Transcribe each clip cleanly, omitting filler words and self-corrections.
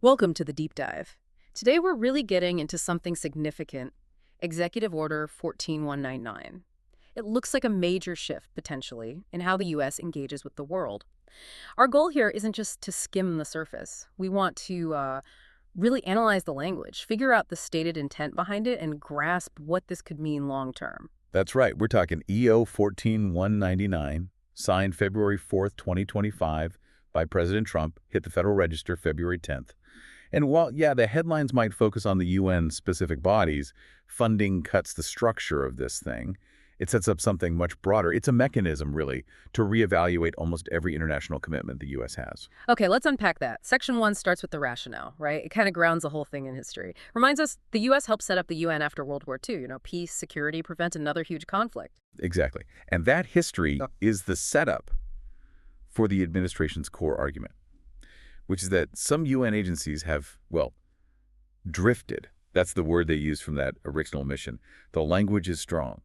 Welcome to the deep dive. Today we're really getting into something significant, Executive Order 14199. It looks like a major shift, potentially, in how the U.S. engages with the world. Our goal here isn't just to skim the surface. We want to really analyze the language, figure out the stated intent behind it, and grasp what this could mean long term. That's right. We're talking EO 14199, signed February 4th, 2025, by President Trump, hit the Federal Register February 10th. And while, yeah, the headlines might focus on the UN-specific bodies, funding cuts the structure of this thing. It sets up something much broader. It's a mechanism, really, to reevaluate almost every international commitment the U.S. has. Okay, let's unpack that. Section 1 starts with the rationale, right? It kind of grounds the whole thing in history. Reminds us the U.S. helped set up the UN after World War II, peace, security, prevent another huge conflict. Exactly. And that history is the setup for the administration's core argument, which is that some UN agencies have, well, drifted. That's the word they used from that original mission. The language is strong.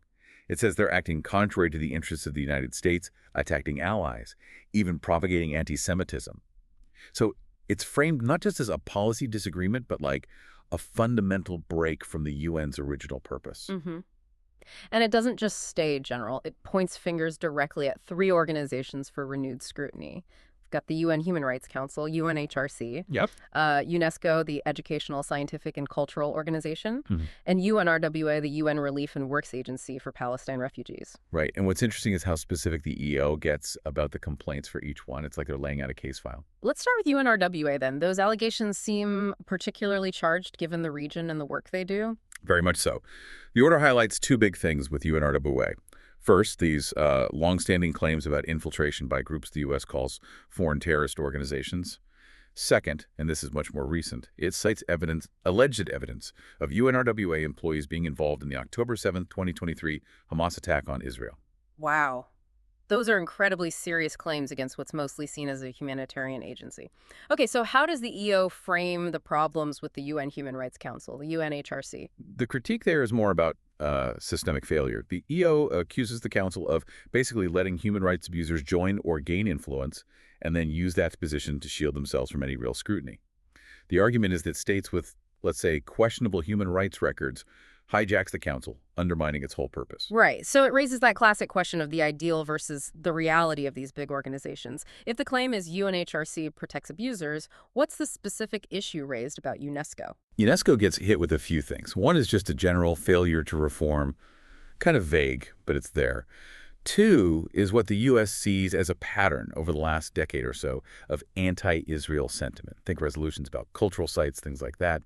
It says they're acting contrary to the interests of the United States, attacking allies, even propagating anti-Semitism. So it's framed not just as a policy disagreement, but like a fundamental break from the UN's original purpose. And it doesn't just stay general. It points fingers directly at three organizations for renewed scrutiny. We've got the UN Human Rights Council, UNHRC, Yep. UNESCO, the Educational, Scientific, and Cultural Organization, and UNRWA, the UN Relief and Works Agency for Palestine Refugees. Right. And what's interesting is how specific the EO gets about the complaints for each one. It's like they're laying out a case file. Let's start with UNRWA then. Those allegations seem particularly charged given the region and the work they do. Very much so. The order highlights two big things with UNRWA. First, these longstanding claims about infiltration by groups the U.S. calls foreign terrorist organizations. Second, and this is much more recent, it cites alleged evidence of UNRWA employees being involved in the October 7th, 2023 Hamas attack on Israel. Wow. Those are incredibly serious claims against what's mostly seen as a humanitarian agency. Okay, so how does the EO frame the problems with the UN Human Rights Council, the UNHRC? The critique there is more about systemic failure. The EO accuses the Council of basically letting human rights abusers join or gain influence and then use that position to shield themselves from any real scrutiny. The argument is that states with, let's say, questionable human rights records hijacks the Council, undermining its whole purpose. Right. So it raises that classic question of the ideal versus the reality of these big organizations. If the claim is UNHRC protects abusers, what's the specific issue raised about UNESCO? UNESCO gets hit with a few things. One is just a general failure to reform, kind of vague, but it's there. Two is what the U.S. sees as a pattern over the last decade or so of anti-Israel sentiment. Think resolutions about cultural sites, things like that.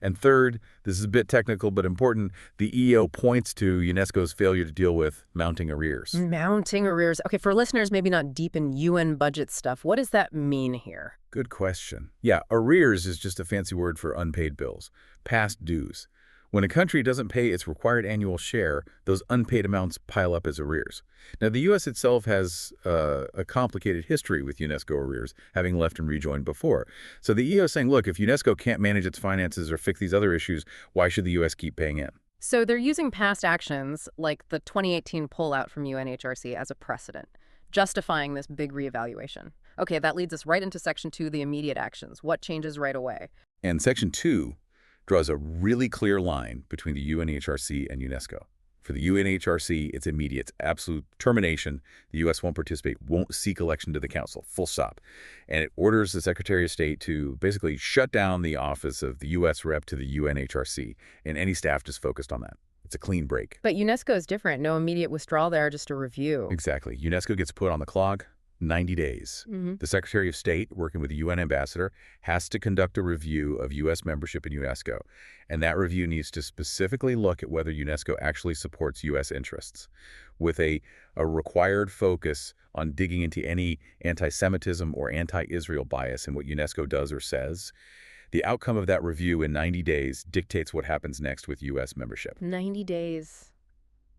And third, this is a bit technical but important, the EO points to UNESCO's failure to deal with mounting arrears. Mounting arrears. Okay, for listeners maybe not deep in UN budget stuff, what does that mean here? Good question. Yeah, arrears is just a fancy word for unpaid bills, past dues. When a country doesn't pay its required annual share, those unpaid amounts pile up as arrears. Now, the U.S. itself has a complicated history with UNESCO arrears, having left and rejoined before. So the EO is saying, look, if UNESCO can't manage its finances or fix these other issues, why should the U.S. keep paying in? So they're using past actions, like the 2018 pullout from UNHRC, as a precedent, justifying this big reevaluation. Okay, that leads us right into Section 2, the immediate actions. What changes right away? And Section 2 draws a really clear line between the UNHRC and UNESCO. For the UNHRC, it's immediate, absolute termination. The U.S. won't participate, won't seek election to the Council, full stop. And it orders the Secretary of State to basically shut down the office of the U.S. rep to the UNHRC and any staff just focused on that. It's a clean break. But UNESCO is different. No immediate withdrawal there, just a review. Exactly. UNESCO gets put on the clock. 90 days. The Secretary of State, working with the UN ambassador, has to conduct a review of U.S. membership in UNESCO. And that review needs to specifically look at whether UNESCO actually supports U.S. interests, with a required focus on digging into any anti-Semitism or anti-Israel bias in what UNESCO does or says. The outcome of that review in 90 days dictates what happens next with U.S. membership. 90 days.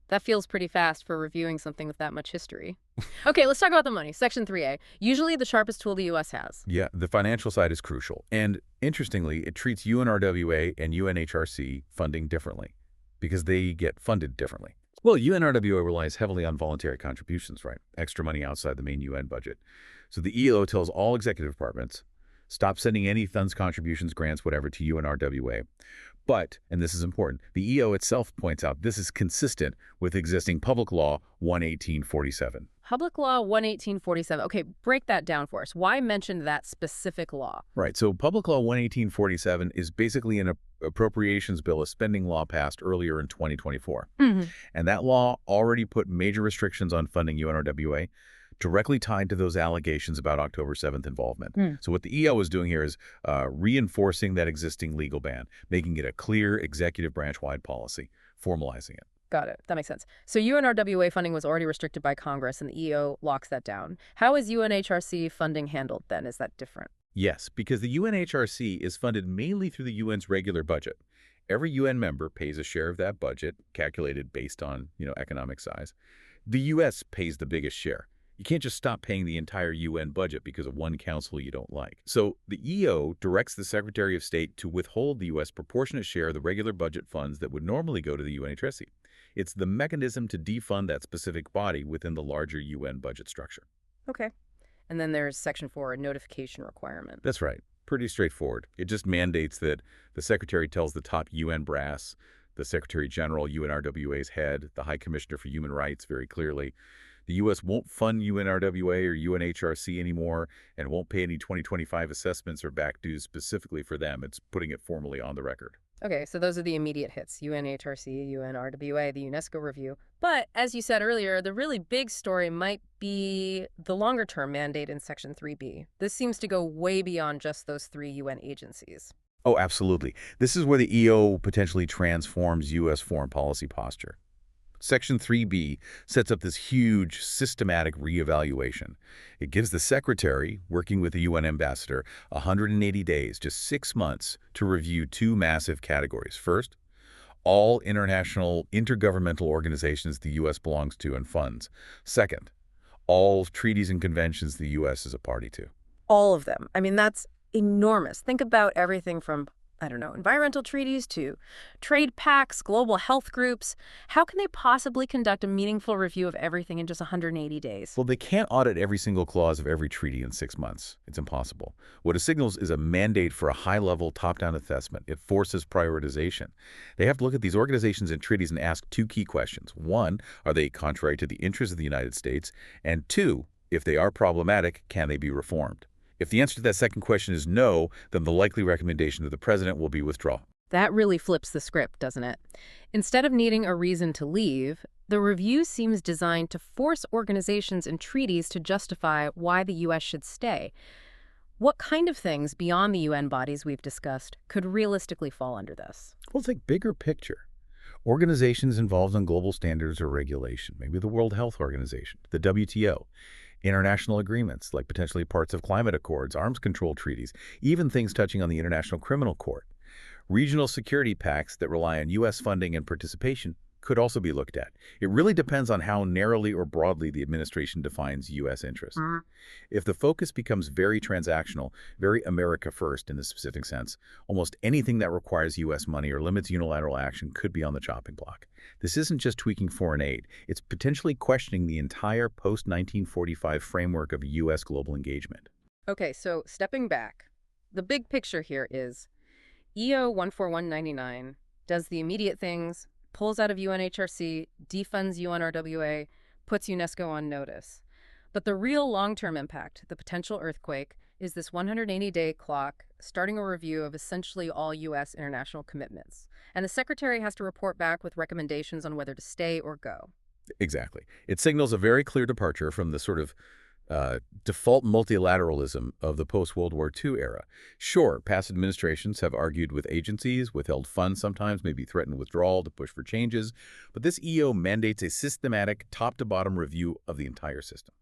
That feels pretty fast for reviewing something with that much history. Okay, let's talk about the money. Section 3A, usually the sharpest tool the U.S. has. Yeah, the financial side is crucial. And interestingly, it treats UNRWA and UNHRC funding differently because they get funded differently. Well, UNRWA relies heavily on voluntary contributions, right? Extra money outside the main UN budget. So the ELO tells all executive departments, Stop sending any funds, contributions, grants, whatever, to UNRWA. But, and this is important, the EO itself points out this is consistent with existing Public Law 11847. Public Law 11847. Okay, break that down for us. Why mention that specific law? Right, so Public Law 11847 is basically an appropriations bill, a spending law passed earlier in 2024. And that law already put major restrictions on funding UNRWA, directly tied to those allegations about October 7th involvement. So what the EO is doing here is reinforcing that existing legal ban, making it a clear executive branch-wide policy, formalizing it. Got it. That makes sense. So UNRWA funding was already restricted by Congress, and the EO locks that down. How is UNHRC funding handled then? Is that different? Yes, because the UNHRC is funded mainly through the UN's regular budget. Every UN member pays a share of that budget, calculated based on, economic size. The U.S. pays the biggest share. You can't just stop paying the entire UN budget because of one council you don't like. So the EO directs the Secretary of State to withhold the U.S. proportionate share of the regular budget funds that would normally go to the UNHRC. It's the mechanism to defund that specific body within the larger UN budget structure. Okay. And then there's Section 4, a notification requirement. That's right. Pretty straightforward. It just mandates that the Secretary tells the top UN brass, the Secretary General, UNRWA's head, the High Commissioner for Human Rights very clearly, the U.S. won't fund UNRWA or UNHRC anymore and won't pay any 2025 assessments or back dues specifically for them. It's putting it formally on the record. Okay, so those are the immediate hits, UNHRC, UNRWA, the UNESCO review. But as you said earlier, the really big story might be the longer-term mandate in Section 3B. This seems to go way beyond just those 3 UN agencies. Oh, absolutely. This is where the EO potentially transforms U.S. foreign policy posture. Section 3B sets up this huge systematic reevaluation. It gives the Secretary, working with the UN ambassador, 180 days, just 6 months, to review 2 massive categories. First, all international intergovernmental organizations the U.S. belongs to and funds. Second, all treaties and conventions the U.S. is a party to. All of them. I mean, that's enormous. Think about everything from environmental treaties to trade pacts, global health groups. How can they possibly conduct a meaningful review of everything in just 180 days? Well, they can't audit every single clause of every treaty in 6 months. It's impossible. What it signals is a mandate for a high-level top-down assessment. It forces prioritization. They have to look at these organizations and treaties and ask 2 key questions. 1, are they contrary to the interests of the United States? And 2, if they are problematic, can they be reformed? If the answer to that second question is no, then the likely recommendation of the president will be withdrawal. That really flips the script, doesn't it? Instead of needing a reason to leave, the review seems designed to force organizations and treaties to justify why the U.S. should stay. What kind of things beyond the UN bodies we've discussed could realistically fall under this? Well, think bigger picture. Organizations involved in global standards or regulation, maybe the World Health Organization, the WTO, international agreements like potentially parts of climate accords, arms control treaties, even things touching on the International Criminal Court. Regional security pacts that rely on U.S. funding and participation could also be looked at. It really depends on how narrowly or broadly the administration defines U.S. interests. If the focus becomes very transactional, very America first in the specific sense, almost anything that requires U.S. money or limits unilateral action could be on the chopping block. This isn't just tweaking foreign aid. It's potentially questioning the entire post-1945 framework of U.S. global engagement. Okay, so stepping back, the big picture here is EO 14199 does the immediate things, pulls out of UNHRC, defunds UNRWA, puts UNESCO on notice. But the real long-term impact, the potential earthquake, is this 180-day clock starting a review of essentially all U.S. international commitments. And the Secretary has to report back with recommendations on whether to stay or go. Exactly. It signals a very clear departure from the sort of default multilateralism of the post-World War II era. Sure, past administrations have argued with agencies, withheld funds sometimes, maybe threatened withdrawal to push for changes, but this EO mandates a systematic top-to-bottom review of the entire system.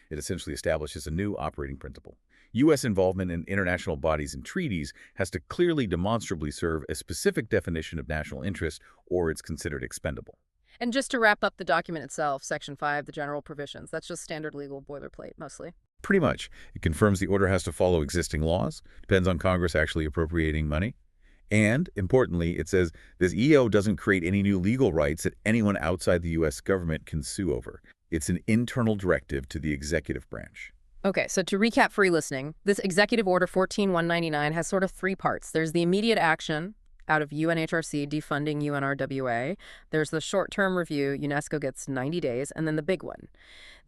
It essentially establishes a new operating principle. U.S. involvement in international bodies and treaties has to clearly demonstrably serve a specific definition of national interest, or it's considered expendable. And just to wrap up the document itself, Section 5, the general provisions, that's just standard legal boilerplate, mostly. Pretty much. It confirms the order has to follow existing laws, depends on Congress actually appropriating money. And, importantly, it says this EO doesn't create any new legal rights that anyone outside the U.S. government can sue over. It's an internal directive to the executive branch. Okay, so to recap for listening, this Executive Order 14199 has sort of three parts. There's the immediate action out of UNHRC defunding UNRWA. There's the short-term review, UNESCO gets 90 days, and then the big one,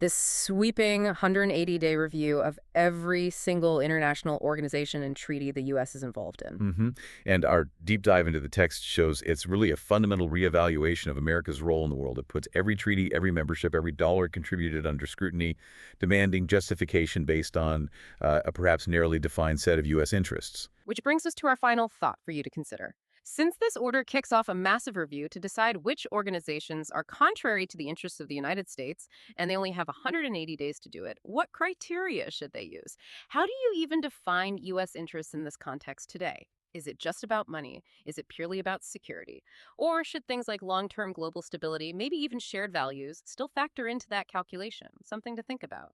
this sweeping 180-day review of every single international organization and treaty the U.S. is involved in. And our deep dive into the text shows it's really a fundamental reevaluation of America's role in the world. It puts every treaty, every membership, every dollar contributed under scrutiny, demanding justification based on a perhaps narrowly defined set of U.S. interests. Which brings us to our final thought for you to consider. Since this order kicks off a massive review to decide which organizations are contrary to the interests of the United States, and they only have 180 days to do it, what criteria should they use? How do you even define U.S. interests in this context today? Is it just about money? Is it purely about security? Or should things like long-term global stability, maybe even shared values, still factor into that calculation? Something to think about.